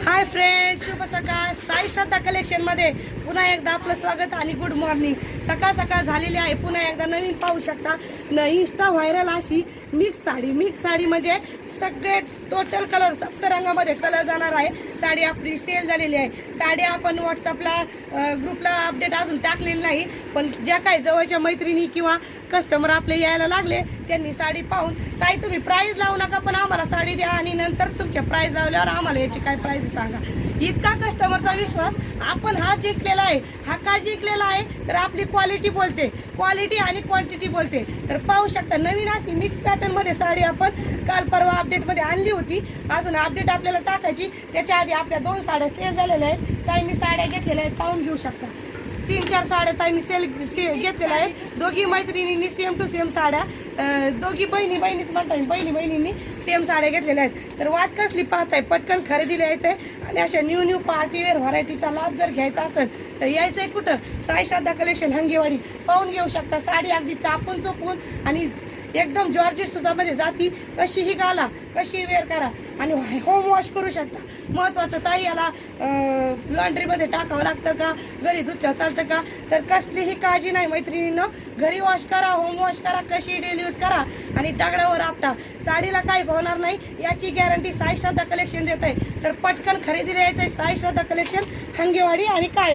Hi friends, शुभ सकाळ. साई श्रद्धा collection मध्ये पुन्हा एकदा आपलं स्वागत आणि गुड मॉर्निंग. सकाळ सकाळ झालेली आहे. पुन्हा एकदा नवीन पाहू शकता. इंस्टा व्हायरल अशी मिक्स साडी म्हणजे सगळे टोटल कलर सप्तरंगामध्ये कलर जाणार आहे. साडी आपली सेल झालेली आहे. साडी आपण व्हॉट्सअपला ग्रुपला अपडेट अजून टाकलेली नाही, पण ज्या काही जवळच्या मैत्रिणी किंवा कस्टमर आपले यायला लागले त्यांनी साडी पाहून, ताई तुम्ही प्राइस लावू नका पण आम्हाला साडी द्या आणि नंतर तुमच्या प्राइस लावल्यावर आम्हाला याची काय प्राइस सांगा. इतका कस्टमरचा विश्वास आपण हा जिंकलेला आहे. हा का जिंकलेला आहे तर आपली क्वालिटी बोलते, क्वालिटी आणि क्वांटिटी बोलते. तर पाहू शकता नवीन अशी मिक्स पॅटर्न मध्ये साडी आपण काल परवा अपडेट मध्ये आणली होती. अजून अपडेट आपल्याला टाकायची. त्याच्या आधी आपल्या 2 साड्या सेल झालेल्या आहेत. ताई मी साड्या घेतलेल्या आहेत, पाहून घेऊ शकता. 3-4 साड्या ताईंनी सेल घेतलेल्या आहेत. दोघी मैत्रिणींनी सेम टू सेम साड्या, दोघी बहिणीच म्हणता येईल, बहिणींनी सेम साड्या घेतलेल्या आहेत. तर वाट कसली पाहताय, पटकन खरेदीला यायचंय आणि अशा न्यू पार्टीवेअर व्हरायटीचा लाभ जर घ्यायचा असेल तर यायचंय कुठं, साई श्रद्धा कलेक्शन हंगेवाडी. पाहून घेऊ शकता. साडी अगदी चापून चोपून आणि एकदम जॉर्जेट सुद्धा मध्ये जाती. कशीही घाला, कशी वेअर करा आणि होम वॉश करू शकता. महत्वाचं ताई याला लॉन्ड्रीमध्ये टाकावं लागतं का, घरी धुतलं चालतं का, तर कसलीही काळजी नाही मैत्रिणींनो. घरी वॉश करा, होम वॉश करा, कशी डेली यूज करा आणि दगडावर आपटा, साडीला काही होणार नाही याची गॅरंटी साई श्रद्धा कलेक्शन देत आहे. तर पटकन खरेदीला यायचंय साई श्रद्धा कलेक्शन हंगेवाडी आणि काय